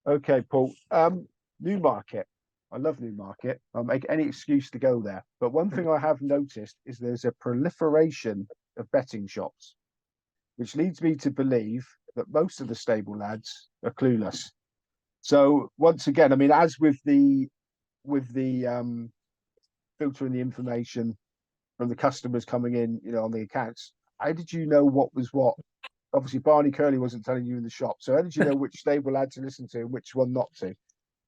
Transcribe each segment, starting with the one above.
Okay, Paul. Newmarket. I love Newmarket. I'll make any excuse to go there. But one thing I have noticed is there's a proliferation of betting shops, which leads me to believe that most of the stable lads are clueless. So once again, I mean, as with the filtering the information from the customers coming in, on the accounts, how did you know what was what? Obviously, Barney Curley wasn't telling you in the shop. So how did you know which stable lad to listen to and which one not to?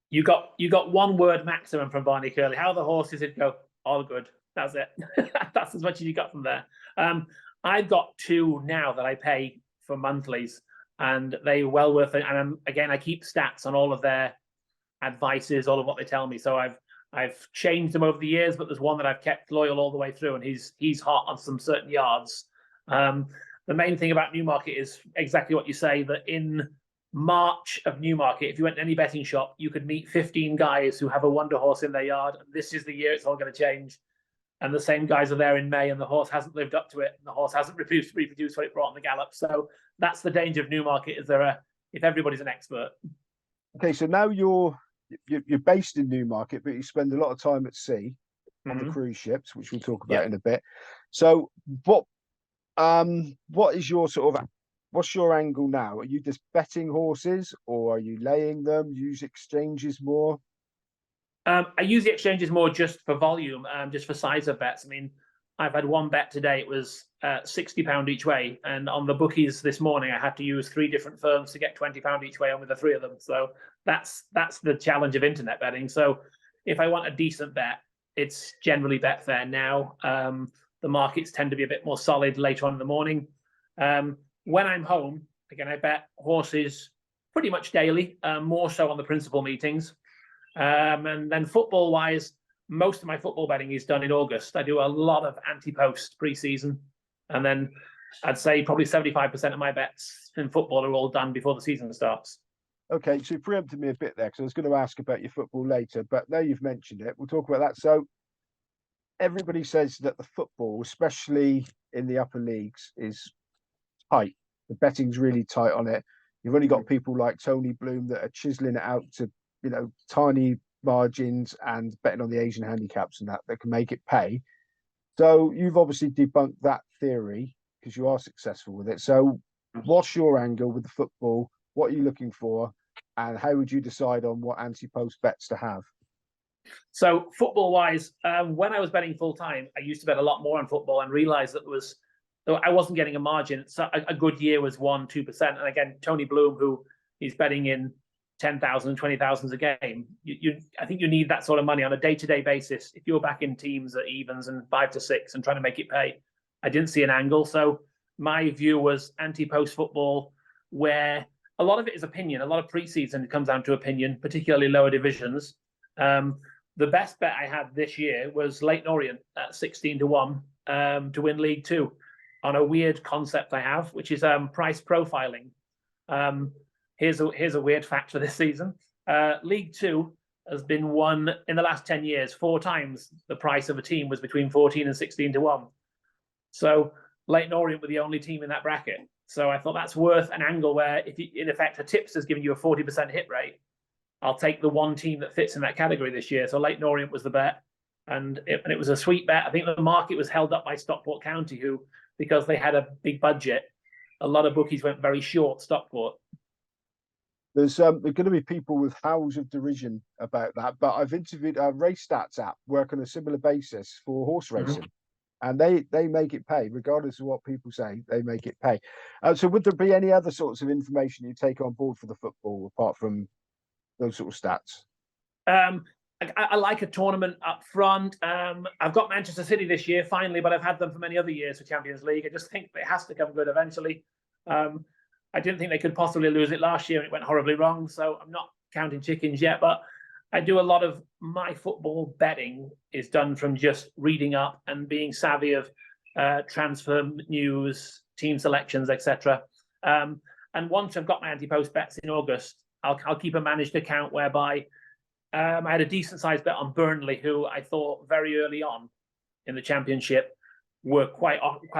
You got one word maximum from Barney Curley. How the horses would go, all good. That's it. That's as much as you got from there. I've got two now that I pay for monthlies, and they're well worth it. And again, I keep stats on all of their advices, all of what they tell me. So I've changed them over the years, but there's one that I've kept loyal all the way through, and he's hot on some certain yards. The main thing about Newmarket is exactly what you say, that in March of Newmarket, if you went to any betting shop, you could meet 15 guys who have a wonder horse in their yard, and this is the year it's all going to change. And the same guys are there in May, and the horse hasn't lived up to it, and the horse hasn't reproduced what it brought in the gallop. So that's the danger of Newmarket, if everybody's an expert. Okay, so now you're based in Newmarket, but you spend a lot of time at sea on the cruise ships, which we'll talk about in a bit. So what is your what's your angle now? Are you just betting horses, or are you laying them? Use exchanges more? I use the exchanges more just for volume, just for size of bets. I mean, I've had one bet today. It was £60 each way, and on the bookies this morning, I had to use 3 different firms to get £20 each way on with the 3 of them. So that's the challenge of internet betting. So if I want a decent bet, it's generally Betfair now. The markets tend to be a bit more solid later on in the morning. When I'm home, again, I bet horses pretty much daily, more so on the principal meetings. And then football-wise, most of my football betting is done in August. I do a lot of Antipost pre-season, and then I'd say probably 75% of my bets in football are all done before the season starts. Okay, so you preempted me a bit there, because I was going to ask about your football later, but now you've mentioned it, we'll talk about that. So everybody says that the football, especially in the upper leagues, is tight. The betting's really tight on it. You've only got people like Tony Bloom that are chiseling it out to, tiny margins and betting on the Asian handicaps and that can make it pay. So you've obviously debunked that theory because you are successful with it. So what's your angle with the football? What are you looking for? And how would you decide on what anti-post bets to have? So football-wise, when I was betting full-time, I used to bet a lot more on football and realized that I wasn't getting a margin. So a good year was 1-2%. And again, Tony Bloom, who is betting in 10,000, 20,000 a game, I think you need that sort of money on a day-to-day basis. If you're back in teams at evens and 5 to 6 and trying to make it pay, I didn't see an angle. So my view was anti-post football, where a lot of it is opinion. A lot of preseason comes down to opinion, particularly lower divisions. The best bet I had this year was Leighton Orient at 16-1 to win League Two on a weird concept I have, which is price profiling. Here's a weird fact for this season. League Two has been won in the last 10 years 4 times. The price of a team was between 14 and 16-1. So Leighton Orient were the only team in that bracket. So I thought that's worth an angle where, if in effect a tipster's giving you a 40% hit rate, I'll take the one team that fits in that category this year. So Leighton Orient was the bet, and it was a sweet bet. I think the market was held up by Stockport County, who, because they had a big budget, a lot of bookies went very short Stockport. There's going to be people with howls of derision about that, but I've interviewed a Race Stats app work on a similar basis for horse racing, and they make it pay, regardless of what people say. They make it pay. So would there be any other sorts of information you take on board for the football apart from those sort of stats? I like a tournament up front. I've got Manchester City this year, finally, but I've had them for many other years for Champions League. I just think it has to come good eventually. I didn't think they could possibly lose it last year, and it went horribly wrong. So I'm not counting chickens yet, but I do a lot of my football betting is done from just reading up and being savvy of transfer news, team selections, etc. And once I've got my anti-post bets in August, I'll keep a managed account whereby I had a decent sized bet on Burnley, who I thought very early on in the Championship were quite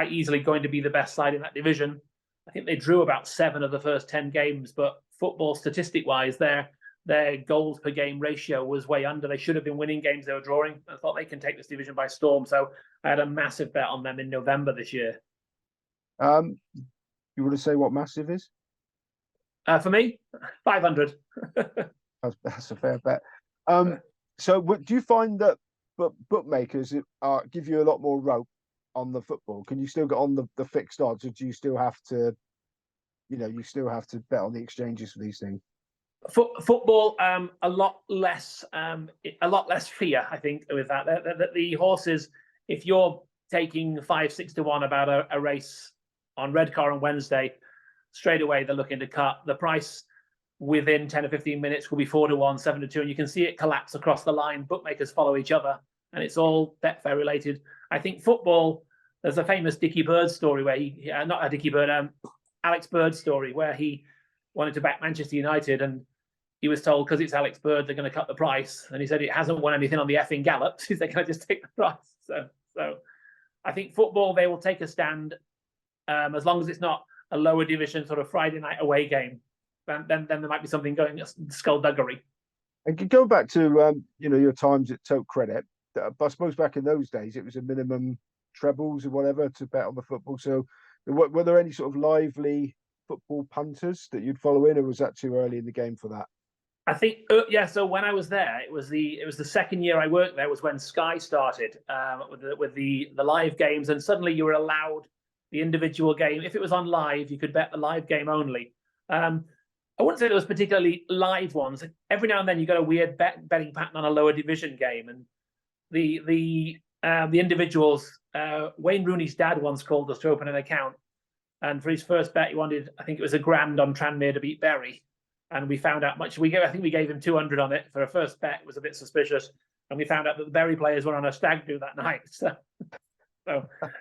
easily going to be the best side in that division. I think they drew about 7 of the first 10 games, but football statistic-wise, they're their goals per game ratio was way under. They should have been winning games they were drawing. I thought they can take this division by storm. So I had a massive bet on them in November this year. You want to say what massive is? For me, 500. That's a fair bet. So do you find that bookmakers give you a lot more rope on the football? Can you still get on the fixed odds, or do you still have to, you still have to bet on the exchanges for these things? Football, a lot less fear, I think, with that. The horses, if you're taking 5-6 to 1 about a race on Redcar on Wednesday, straight away they're looking to cut. The price within 10 or 15 minutes will be 4 to 1, 7 to 2, and you can see it collapse across the line. Bookmakers follow each other, and it's all Betfair related. I think football, there's a famous Dickie Bird story where not a Dickie Bird, Alex Bird story, where he wanted to back Manchester United, and he was told, because it's Alex Bird, they're going to cut the price. And he said it hasn't won anything on the effing gallops. They're going to just take the price. So I think football, they will take a stand as long as it's not a lower division sort of Friday night away game. Then there might be something going skullduggery. And going back to your times at Tote Credit, I suppose back in those days it was a minimum trebles or whatever to bet on the football. So were there any sort of lively football punters that you'd follow in, or was that too early in the game for that? I think So when I was there, it was the second year I worked there was when Sky started with the live games, and suddenly you were allowed the individual game. If it was on live, you could bet the live game only. I wouldn't say there was particularly live ones. Every now and then you got a weird betting pattern on a lower division game, and the individuals. Wayne Rooney's dad once called us to open an account, and for his first bet he wanted, I think it was £1,000 on Tranmere to beat Bury, and we found out much. I think we gave him 200 on it for a first bet. It was a bit suspicious, and we found out that the Bury players were on a stag do that night. So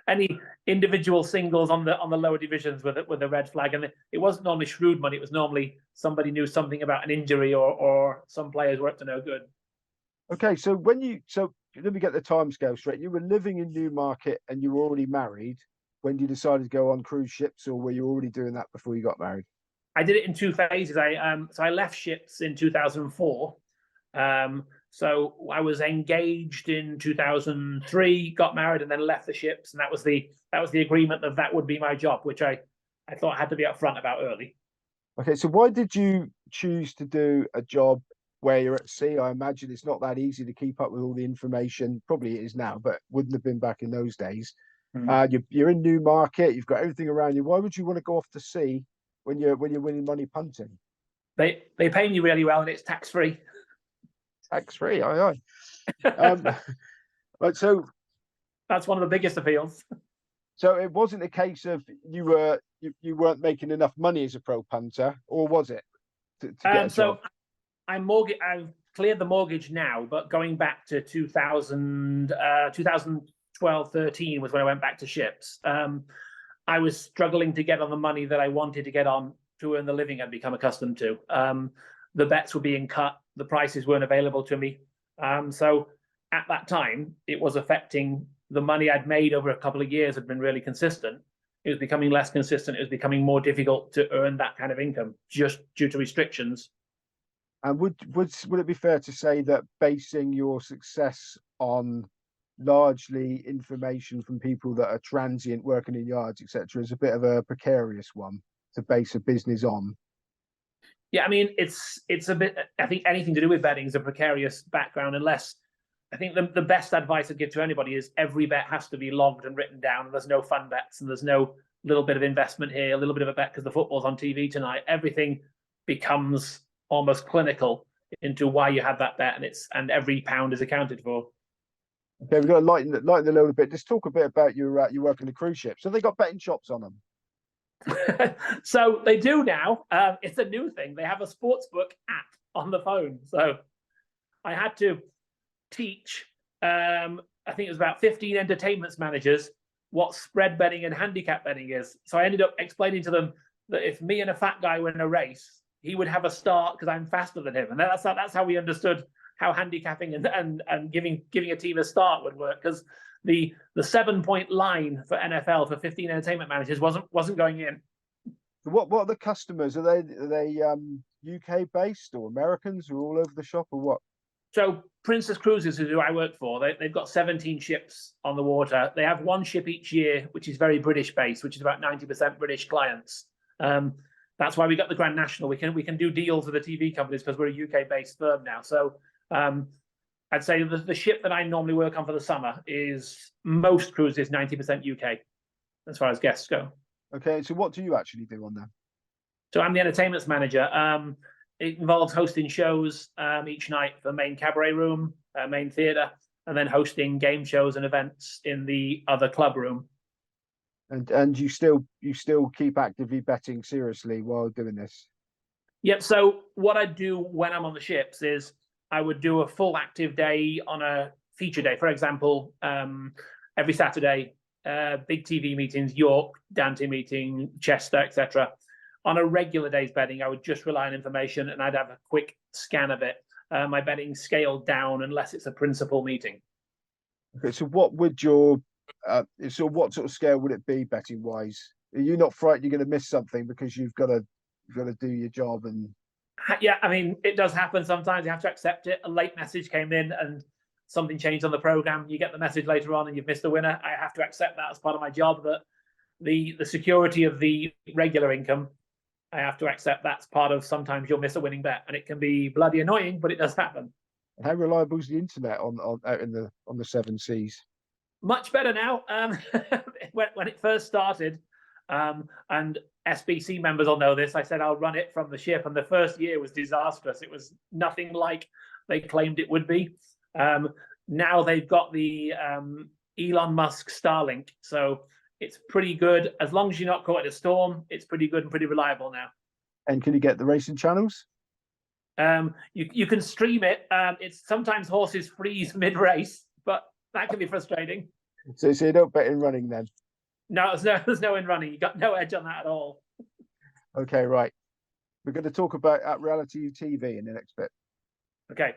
any individual singles on the lower divisions with a red flag, and it wasn't normally shrewd money. It was normally somebody knew something about an injury, or some players were up to no good. Okay, so let me get the timescale straight. You were living in Newmarket and you were already married when you decided to go on cruise ships, or were you already doing that before you got married? I did it in 2 phases. I left ships in 2004. So I was engaged in 2003, got married, and then left the ships, and that was the agreement that would be my job, which I thought had to be upfront about early. Okay, so why did you choose to do a job where you're at sea? I imagine it's not that easy to keep up with all the information. Probably it is now, but wouldn't have been back in those days. You're in Newmarket, you've got everything around you. Why would you want to go off to sea when you're winning money punting? They pay me really well, and it's tax free. Tax free, aye. Right, so that's one of the biggest appeals. So it wasn't a case of you weren't making enough money as a pro punter, or was it? To get a job? I've cleared the mortgage now, but going back to 2012, 13 was when I went back to ships. I was struggling to get on the money that I wanted to get on to earn the living I'd become accustomed to. The bets were being cut. The prices weren't available to me. So at that time, it was affecting the money I'd made over a couple of years had been really consistent. It was becoming less consistent. It was becoming more difficult to earn that kind of income just due to restrictions. And would it be fair to say that basing your success on largely information from people that are transient, working in yards, etc., is a bit of a precarious one to base a business on? Yeah, I mean, it's a bit. I think anything to do with betting is a precarious background, unless I think the best advice I'd give to anybody is every bet has to be logged and written down, and there's no fun bets, and there's no little bit of investment here, a little bit of a bet because the football's on TV tonight. Everything becomes almost clinical into why you had that bet, and every pound is accounted for. Okay, we've got to lighten the load a bit. Just talk a bit about your work on the cruise ship. So they got betting shops on them. So they do now. It's a new thing. They have a sportsbook app on the phone. So I had to teach, I think it was about 15 entertainment managers what spread betting and handicap betting is. So I ended up explaining to them that if me and a fat guy were in a race, he would have a start because I'm faster than him. And that's how we understood how handicapping and giving a team a start would work, because the 7-point line for NFL for 15 entertainment managers wasn't going in. What are the customers? Are they UK based or Americans who are all over the shop or what? So Princess Cruises is who I work for. They've got 17 ships on the water. They have one ship each year, which is very British based, which is about 90% British clients. That's why we got the Grand National. We can do deals with the TV companies because we're a UK based firm now. So I'd say the ship that I normally work on for the summer is most cruises 90% UK as far as guests go. Okay, so what do you actually do on them? So I'm the entertainments manager. It involves hosting shows each night for main cabaret room, main theatre, and then hosting game shows and events in the other club room. And you still keep actively betting seriously while doing this? Yep. So what I do when I'm on the ships is I would do a full active day on a feature day. For example, every Saturday, big TV meetings, York, Dante meeting, Chester, etc. On a regular day's betting, I would just rely on information and I'd have a quick scan of it. My betting scaled down unless it's a principal meeting. Okay, so what would your what sort of scale would it be betting wise? Are you not frightened you're going to miss something because you've got to do your job? And yeah, I mean, it does happen sometimes. You have to accept it. A late message came in and something changed on the program. You get the message later on and you've missed a winner. I have to accept that as part of my job. That the security of the regular income, I have to accept that's part of. Sometimes you'll miss a winning bet, and it can be bloody annoying, but it does happen. how reliable is the internet on out in the seven seas? Much better now. When it first started, and SBC members will know this, I said I'll run it from the ship, and the first year was disastrous. It was nothing like they claimed it would be. Now they've got the Elon Musk Starlink, so it's pretty good. As long as you're not caught in a storm, it's pretty good and pretty reliable now. And can you get the racing channels? You can stream it. It's sometimes horses freeze mid-race, but that can be frustrating. So you don't bet in running then? No, there's no in running. You got no edge on that at all. Okay, right. We're going to talk about reality TV in the next bit. Okay.